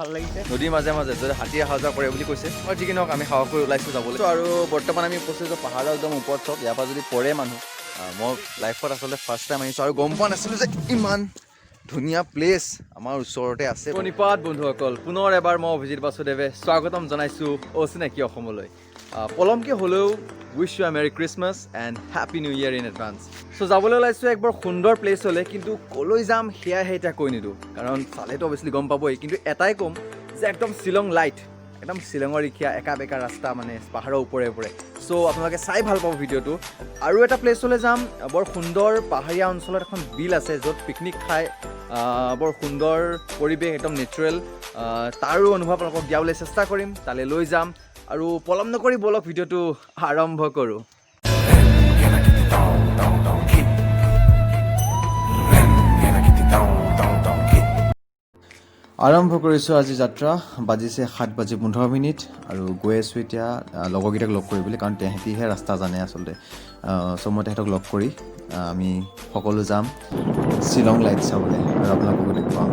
ভাল লাগিছে নদীৰ মাজে মাজে যদি হাতী অহা যোৱা কৰে বুলি কৈছে মই যি কি নহওক আমি সাহস কৰি ওলাইছোঁ যাবলৈ আৰু বৰ্তমান আমি উপস্থিত পাহাৰৰ একদম ওপৰত চব ইয়াৰ পৰা যদি পৰে মানুহ মই লাইফত আচলতে ফাৰ্ষ্ট টাইম আহিছোঁ আৰু গম পোৱা নাছিলোঁ যে ইমান ধুনীয়া প্লেচ আমাৰ ওচৰতে আছে প্ৰণিপাত বন্ধুসকল পুনৰ এবাৰ মই অভিজিত বাসুদেৱে স্বাগতম জনাইছোঁ অচিনাকি অসমলৈ পলমকৈ হ'লেও wish you a merry Christmas and happy new year in advance so' যাবলৈ ওলাইছোঁ এক বৰ সুন্দৰ প্লেচ হ'লে কিন্তু ক'লৈ যাম সেয়াহে এতিয়া কৈ নিদিওঁ কাৰণ চালেতো অৱশ্যে গম পাবই কিন্তু এটাই ক'ম যে একদম শ্বিলং লাইট একদম শ্বিলঙৰ ৰিখীয়া একা বেকা ৰাস্তা মানে পাহাৰৰ ওপৰে ওপৰে চ' আপোনালোকে চাই ভাল পাব ভিডিঅ'টো আৰু এটা প্লেচলৈ যাম বৰ সুন্দৰ পাহাৰীয়া অঞ্চলত এখন বিল আছে য'ত পিকনিক খাই বৰ সুন্দৰ পৰিৱেশ একদম নেচাৰেল তাৰো অনুভৱ আপোনালোকক দিয়াবলৈ চেষ্টা কৰিম তালৈ লৈ যাম আৰু পলম নকৰি বলক ভিডিঅ'টো আৰম্ভ কৰোঁ আৰম্ভ কৰিছোঁ আজি যাত্ৰা বাজিছে 7:15 আৰু গৈ আছোঁ এতিয়া লগৰকেইটাক লগ কৰিবলৈ কাৰণ তেহেঁতিহে ৰাস্তা জানে আচলতে চ' মই তেহেঁতক লগ কৰি আমি সকলো যাম শ্বিলং লাইট চাবলৈ আৰু আপোনালোককো দেখুৱাম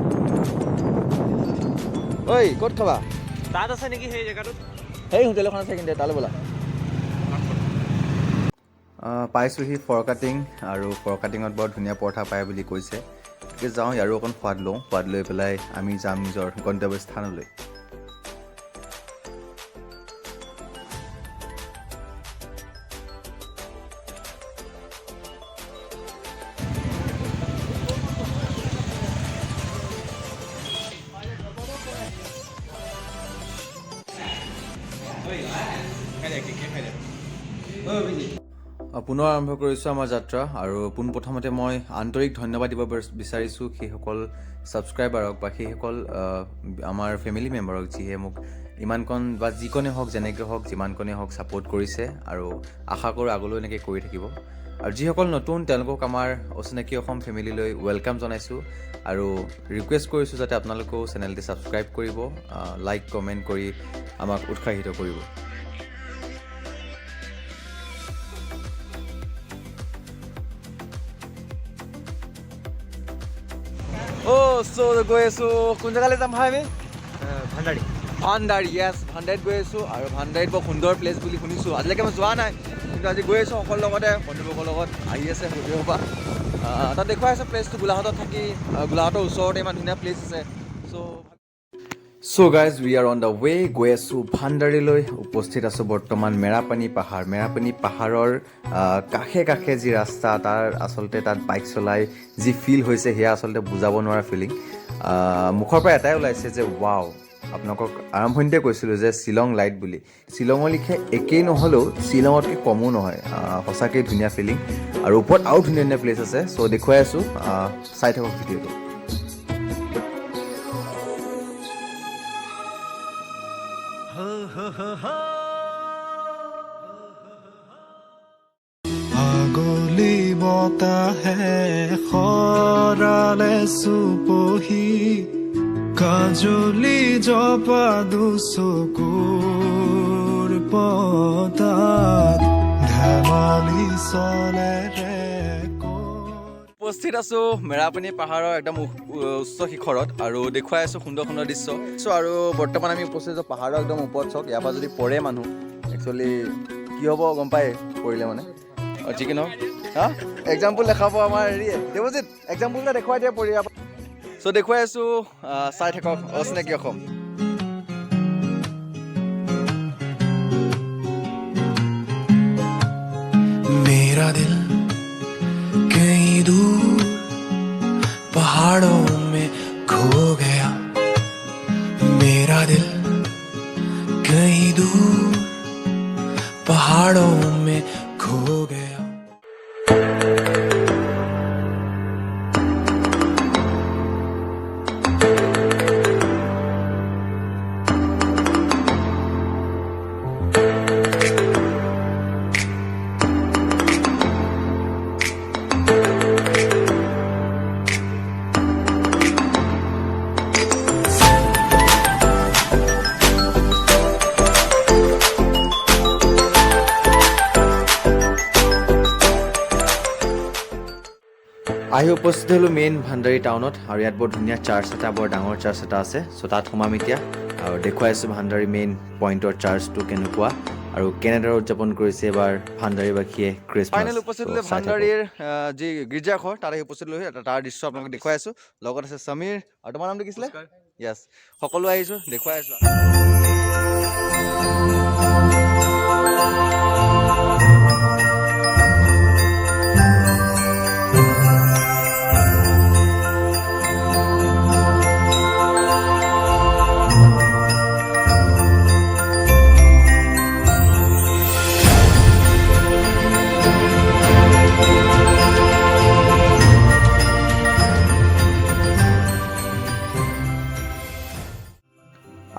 ঐ ক'ত খাবা তাত আছে নেকি সেই জেগাটোত সেই হোটেল এখন আছে কিন্তু তালৈ ব'লা পাইছোঁহি ফৰকাটিং আৰু ফৰকাটিঙত বৰ ধুনীয়া পৰঠা পায় বুলি কৈছে গতিকে যাওঁ ইয়াৰো অকণ সোৱাদ লওঁ সোৱাদ লৈ পেলাই আমি যাম নিজৰ গন্তব্যস্থানলৈ পুনৰ আৰম্ভ কৰিছোঁ আমাৰ যাত্ৰা আৰু পোনপ্ৰথমতে মই আন্তৰিক ধন্যবাদ দিব বিচাৰিছোঁ সেইসকল ছাবস্ক্ৰাইবাৰক বা সেইসকল আমাৰ ফেমিলি মেম্বাৰক যিয়ে মোক ইমানকণ বা যিকণে হওক যেনেকৈ হওক যিমানকণে হওক ছাপোৰ্ট কৰিছে আৰু আশা কৰোঁ আগলৈ এনেকৈ কৰি থাকিব আৰু যিসকল নতুন তেওঁলোকক আমাৰ অচিনাকি অসম ফেমিলিলৈ ৱেলকাম জনাইছোঁ আৰু ৰিকুৱেষ্ট কৰিছোঁ যাতে আপোনালোকেও চেনেলটি ছাবস্ক্ৰাইব কৰিব লাইক কমেণ্ট কৰি আমাক উৎসাহিত কৰিব চ' গৈ আছোঁ কোন জেগালৈ যাম ভাই আমি ভাণ্ডাৰী ভাণ্ডাৰী য়েছ ভাণ্ডাৰীত গৈ আছোঁ আৰু ভাণ্ডাৰীত বৰ সুন্দৰ প্লেচ বুলি শুনিছোঁ আজিলৈকে মই যোৱা নাই কিন্তু আজি গৈ আছোঁ সকলোৰে লগতে বন্ধুবৰ্গৰ লগত আহি আছে সুধিব পৰা তাত দেখুৱাই আছে প্লেচটো গোলাঘাটত থাকি গোলাঘাটৰ ওচৰতে ইমান ধুনীয়া প্লেচ আছে so' guys we are on the way গৈ আছোঁ ভাণ্ডাৰীলৈ উপস্থিত আছোঁ বৰ্তমান মেৰাপানী পাহাৰৰ কাষে কাষে যি ৰাস্তা তাৰ আচলতে তাত বাইক চলাই যি ফিল হৈছে সেয়া আচলতে বুজাব নোৱাৰা ফিলিং মুখৰ পৰা এটাই ওলাইছে যে ৱাও আপোনালোকক আৰম্ভণিতে কৈছিলোঁ যে শ্বিলং লাইট বুলি শ্বিলঙৰ লিখীয়া একেই নহ'লেও শ্বিলঙতকৈ কমো নহয় সঁচাকৈ ধুনীয়া ফিলিং আৰু ওপৰত আৰু ধুনীয়া ধুনীয়া প্লেচ আছে চ' দেখুৱাই আছোঁ চাই থাকক ভিডিঅ'টো আগলি বতাহে খৰালে চুপহি কাজলি জপা দুচকুৰ পতাত ধেমালি চলে উপস্থিত আছোঁ মেৰাপানী পাহাৰৰ একদম উচ্চ শিখৰত আৰু দেখুৱাই আছোঁ সুন্দৰ সুন্দৰ দৃশ্য আৰু বৰ্তমান আমি উপস্থিত আছোঁ পাহাৰৰ একদম ওপৰত চাওক ইয়াৰ পৰা যদি পৰে মানুহ একচুৱেলি কি হ'ব গম পায় পৰিলে মানে যি কি নহওক এক্সাম্পল দেখাব আমাৰ হেৰিয়ে দেৱজিত এক্সাম্পল এটা দেখুৱাই দিয়ে পৰি চ' দেখুৱাই আছোঁ চাই থাকক অচিনাকি অসম मेरा दिल कहीं दूर पहाड़ों में खो गया मेरा दिल कहीं दूर पहाड़ों में खो गया আহি উপস্থিত হ'লোঁ মেইন ভাণ্ডাৰী টাউনত আৰু ইয়াত বৰ ধুনীয়া চাৰ্চ এটা বৰ ডাঙৰ চাৰ্চ এটা আছে চ' তাত সোমাম এতিয়া আৰু দেখুৱাইছোঁ ভাণ্ডাৰী মেইন পইণ্টৰ চাৰ্চটো কেনেকুৱা আৰু কেনেদৰে উদযাপন কৰিছে এবাৰ ভাণ্ডাৰীবাসীয়ে ক্ৰিছমাছ। ফাইনেল উপস্থিত হ'লে ভাণ্ডাৰীৰ যি গীৰ্জাঘৰ তাত আহি উপস্থিত লৈ তাৰ দৃশ্য আপোনালোকক দেখুৱাই আছোঁ। লগত আছে সমীৰ আৰু তোমাৰ নামটো কি আছিলে? য়েছ, সকলো আহিছোঁ দেখুৱাই আছোঁ।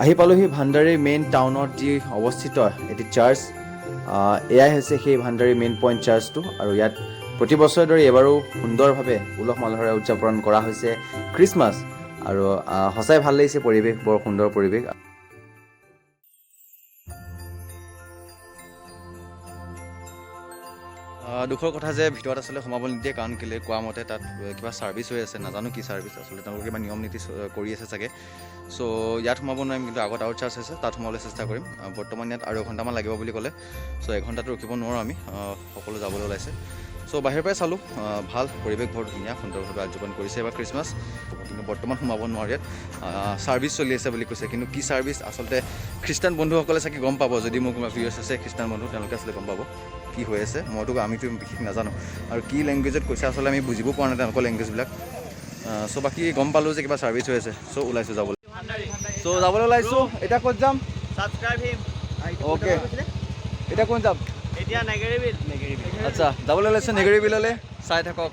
আহি পালোহি ভাণ্ডাৰীৰ মেইন টাউনত যি অৱস্থিত এটি চাৰ্চ। এয়াই হৈছে সেই ভাণ্ডাৰীৰ মেইন পইণ্ট চাৰ্চটো আৰু ইয়াত প্ৰতি বছৰৰ দৰে এইবাৰো সুন্দৰভাৱে উলহ মালহেৰে উদযাপন কৰা হৈছে খ্ৰীষ্টমাছ আৰু সঁচাই ভাল লাগিছে পৰিৱেশ, বৰ সুন্দৰ পৰিৱেশ। দুখৰ কথা যে ভিতৰত আচলতে সোমাব নিদিয়ে, কাৰণ কেলৈ কোৱা মতে তাত কিবা ছাৰ্ভিচ হৈ আছে, নাজানো কি ছাৰ্ভিচ আচলতে, তেওঁলোকে কিবা নিয়ম নীতি কৰি আছে চাগে। চ' ইয়াত সোমাব নোৱাৰিম, কিন্তু আগত আউট চাৰ্জ আছে তাত সোমাবলৈ চেষ্টা কৰিম। বৰ্তমান ইয়াত আৰু এঘণ্টামান লাগিব বুলি ক'লে, চ' এঘণ্টাটো ৰখিব নোৱাৰোঁ আমি, সকলো যাবলৈ ওলাইছে। চ' বাহিৰৰ পৰাই চালোঁ, ভাল পৰিৱেশ, বৰ ধুনীয়া সুন্দৰভাৱে উদযাপন কৰিছে এবাৰ খ্ৰীষ্টমাছ। কিন্তু বৰ্তমান সোমাব নোৱাৰে, ইয়াত ছাৰ্ভিচ চলি আছে বুলি কৈছে, কিন্তু কি ছাৰ্ভিচ আচলতে খ্ৰীষ্টান বন্ধুসকলে চাগে গম পাব। যদি মোৰ কোনোবা ভিউৱাৰ্ছ আছে খ্ৰীষ্টান বন্ধু, তেওঁলোকে আচলতে গম পাব কি হৈ আছে। আমিতো বিশেষ নাজানো আৰু কি লেংগুৱেজত কৈছে আচলতে আমি বুজিব পৰা নাই তেওঁলোকৰ লেংগুৱেজবিলাক। চ' বাকী গম পালোঁ যে কিবা ছাৰ্ভিচ হৈ আছে, চ' ওলাইছোঁ যাবলৈ। চ' যাবলৈ ওলাইছোঁ। এতিয়া ক'ত যাম? অ'কে, এতিয়া ক'ত যাম? এতিয়া নেগেৰী বিল। আচ্ছা, যাবলৈ ওলাইছোঁ নেগেৰী বিললৈ, চাই থাকক।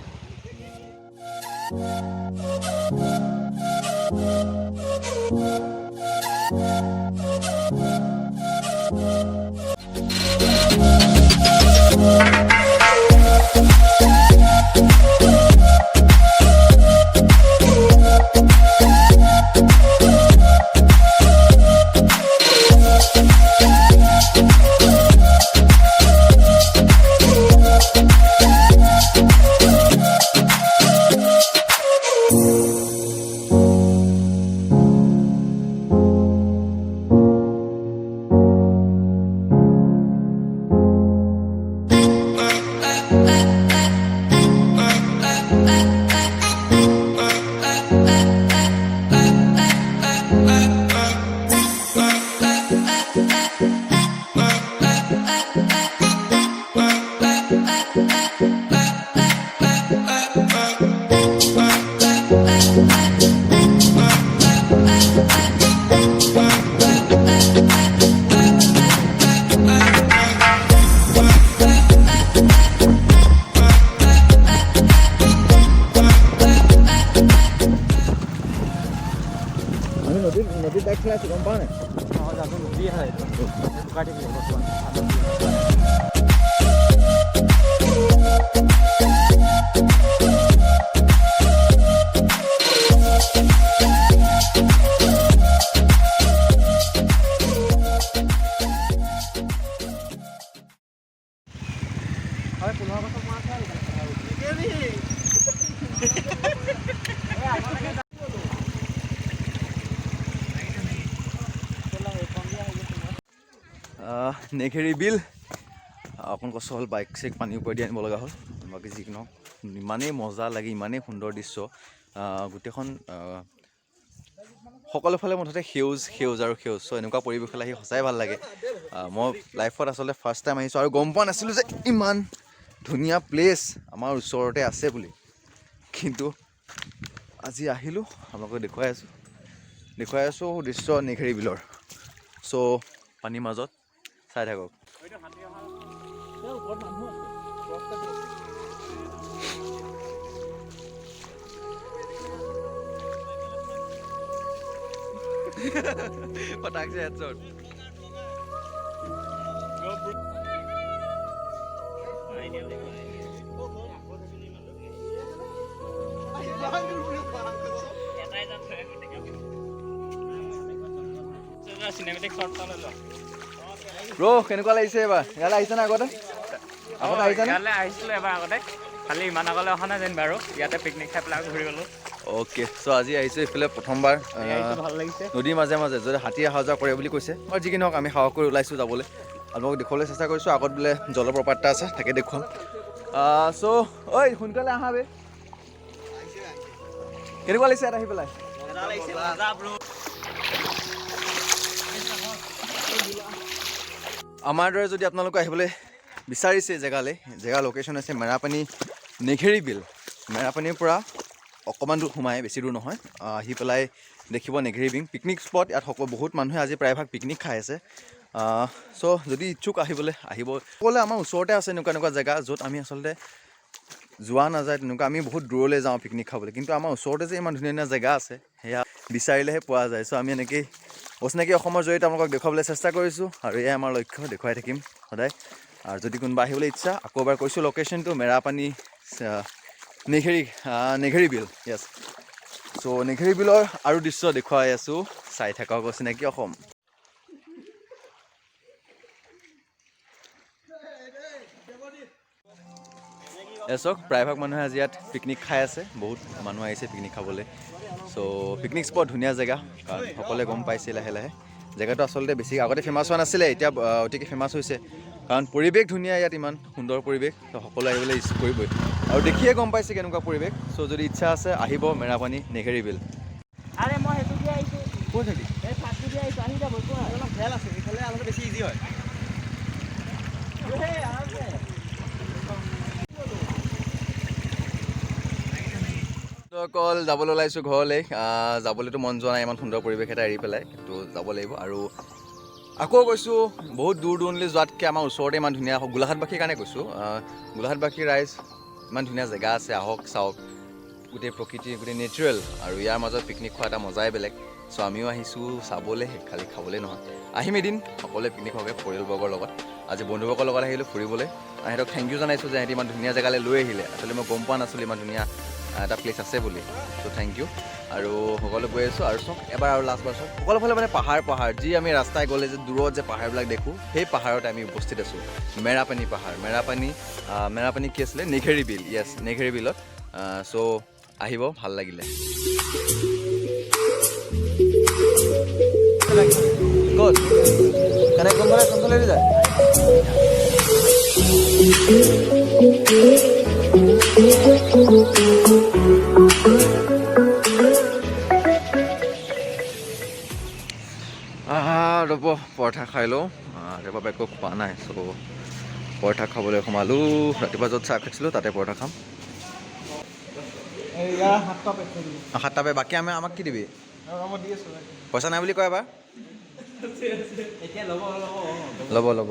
নদীত বাইক চলাই আছোঁ, গম পাওঁ নাই? নদী হয় নেঘেৰী বিল। অকণ কষ্ট হ'ল, বাইক চেক পানীৰ ওপৰেদি আনিব লগা হ'ল। বাকী যি কি নহওক ইমানেই মজা লাগে, ইমানেই সুন্দৰ দৃশ্য। গোটেইখন সকলো ফালে মুঠতে সেউজ সেউজ আৰু সেউজ। চ' এনেকুৱা পৰিৱেশলৈ আহি সঁচাই ভাল লাগে। মই লাইফত আচলতে ফাৰ্ষ্ট টাইম আহিছোঁ আৰু গম পোৱা নাছিলোঁ যে ইমান ধুনীয়া প্লেচ আমাৰ ওচৰতে আছে বুলি, কিন্তু আজি আহিলোঁ, আপোনালোকক দেখুৱাই আছোঁ দৃশ্য নেঘেৰী বিলৰ। চ' পানীৰ মাজত চাই থাকক। पटाख से हेडशॉट সিনেমেটিক শট পালো ব্ৰো কেনেকুৱা লাগিছে এবাৰ? ইয়ালৈ আহিছে না আগতে? আগতে আহিছে না? ইয়ালৈ আহিছিলো এবাৰ আগতে। খালি ইমান আগলৈ অহা নাই যেন বাৰু ইয়াতে পিকনিক খাই পেলাই ঘূৰি গ'লোঁ অ'কে চ' আজি আহিছোঁ এইফালে প্ৰথমবাৰ ভাল লাগিছে নদীৰ মাজে মাজে যদি হাতী অহা যোৱা কৰে বুলি কৈছে আৰু যি কি নহওক আমি সাহস কৰি ওলাইছোঁ যাবলৈ আপোনালোকক দেখুৱাবলৈ চেষ্টা কৰিছোঁ আগত বোলে জলপ্ৰপাত এটা আছে তাকে দেখুৱাম চ' ঐ সোনকালে আহা বে কেনেকুৱা লাগিছে ইয়াত আহি পেলাই আমাৰ দৰে যদি আপোনালোকে আহিবলৈ বিচাৰিছে জেগা লোকেশ্যন আছে মেৰাপানী নেঘেৰি বিল মেৰাপানীৰ পৰা অকণমান দূৰ সোমাই বেছি দূৰ নহয় আহি পেলাই দেখিব নেঘেৰি বিল পিকনিক স্পট ইয়াত বহুত মানুহে আজি প্ৰায়ভাগ পিকনিক খাই আছে চ' যদি ইচ্ছুক আহিবলৈ আহিব ক'লে আমাৰ ওচৰতে আছে এনেকুৱা জেগা য'ত আমি আচলতে যোৱা নাযায় তেনেকুৱা আমি বহুত দূৰলৈ যাওঁ পিকনিক খাবলৈ কিন্তু আমাৰ ওচৰতে যে ইমান ধুনীয়া ধুনীয়া জেগা আছে সেয়া বিচাৰিলেহে পোৱা যায় চ' আমি এনেকেই অচিনাকি অসমৰ জৰিয়তে আপোনালোকক দেখুৱাবলৈ চেষ্টা কৰিছোঁ আৰু এয়াই আমাৰ লক্ষ্য দেখুৱাই থাকিম সদায় আৰু যদি কোনোবা আহিবলৈ ইচ্ছা আকৌ এবাৰ কৈছোঁ লোকেশ্যনটো মেৰাপানী নেঘেৰি বিল য়েছ চ' নেঘেৰি বিলৰ আৰু দৃশ্য দেখুৱাই আছোঁ চাই থাকক অচিনাকি অসম চাওক প্ৰায়ভাগ মানুহে আজি ইয়াত পিকনিক খাই আছে বহুত মানুহ আহিছে পিকনিক খাবলৈ চ' পিকনিক স্পট ধুনীয়া জেগা কাৰণ সকলোৱে গম পাইছে লাহে লাহে জেগাটো আচলতে বেছি আগতে ফেমাছ হোৱা নাছিলে এতিয়া অতিকে ফেমাছ হৈছে কাৰণ পৰিৱেশ ধুনীয়া ইয়াত ইমান সুন্দৰ পৰিৱেশ ত' সকলোৱে আহিবলৈ ইচ্ছা কৰিবই আৰু দেখিয়ে গম পাইছে কেনেকুৱা পৰিৱেশ চ' যদি ইচ্ছা আছে আহিব মেৰাপানী নেঘেৰি বিল আৰে মই সেইটো দি আহিছোঁ ক'ত থাকি এই ফাৰ্ষ্টটো দি আহিছোঁ আহি যাব অলপ খেল আছে এইফালে অলপ বেছি ইজি হয় অকল যাবলৈ ওলাইছোঁ ঘৰলৈ যাবলৈতো মন যোৱা নাই ইমান সুন্দৰ পৰিৱেশ এটা এৰি পেলাই কিন্তু যাব লাগিব আৰু আকৌ কৈছোঁ বহুত দূৰ দূৰণিলৈ যোৱাতকৈ আমাৰ ওচৰতে ইমান ধুনীয়া গোলাঘাটবাসীৰ কাৰণে কৈছোঁ গোলাঘাটবাসীৰ ৰাইজ ইমান ধুনীয়া জেগা আছে আহক চাওক গোটেই প্ৰকৃতি গোটেই নেচাৰেল আৰু ইয়াৰ মাজত পিকনিক খোৱা এটা মজাই বেলেগ চ' আমিও আহিছোঁ চাবলৈ খালি খাবলৈ নহয় আহিম এদিন সকলোৱে পিকনিক খোৱাকৈ পৰিয়ালবৰ্গৰ লগত আজি বন্ধুবৰ্গৰ লগত আহিলোঁ ফুৰিবলৈ সিহঁতক থেংক ইউ জনাইছোঁ যে সিহঁতি ইমান ধুনীয়া জেগালৈ লৈ আহিলে আচলতে মই গম পোৱা নাছিলোঁ ইমান ধুনীয়া এটা প্লেচ আছে বুলি চ' থেংক ইউ আৰু সকলো গৈ আছোঁ আৰু চাওক এবাৰ আৰু লাষ্টবাৰ চাওক সকলোফালে মানে পাহাৰ যি আমি ৰাস্তাই গ'লে যে দূৰত যে পাহাৰবিলাক দেখোঁ সেই পাহাৰতে আমি উপস্থিত আছোঁ মেৰাপানী পাহাৰ মেৰাপানী কি আছিলে নেঘেৰি বিল য়েছ নেঘেৰি বিলত চ' আহিব ভাল লাগিলে ক'ত কেনেকৈ কোনফালে যায় ৰ'ব পৰঠা খাই লওঁ ৰাতিপুৱা একো খোৱা নাই চ' পৰঠা খাবলৈ সোমালোঁ ৰাতিপুৱা য'ত চাহ খাইছিলোঁ তাতে পৰঠা খাম 7টা পে বাকী আমাক কি দিবি পইচা নাই বুলি কয় এবাৰ ল'ব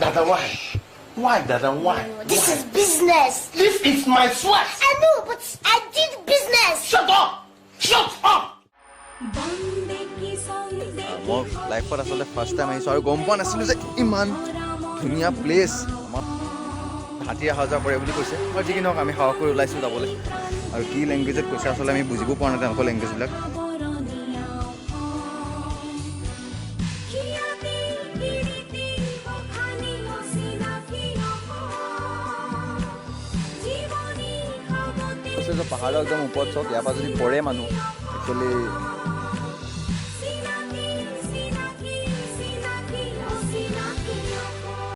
Dada, why? Why, Dada, why? This is business. This is my sweat. I know, but I did business. Shut up! Shut up! মই লাইফত আচলতে ফাৰ্ষ্ট টাইম আহিছোঁ আৰু গম পোৱা নাছিলোঁ যে ইমান ধুনীয়া প্লেচ আমাৰ হাতী অহা যোৱা কৰে বুলি কৈছে আৰু যি কি নহওক আমি সাহস কৰি ওলাইছোঁ যাবলৈ আৰু কি লেংগুৱেজত কৈছে আচলতে আমি বুজিব পৰা নাই তেওঁলোকৰ লেংগুৱেজবিলাক পাহাৰৰ একদম ওপৰত চাওক ইয়াৰ পৰা যদি পৰে মানুহ একচুৱেলি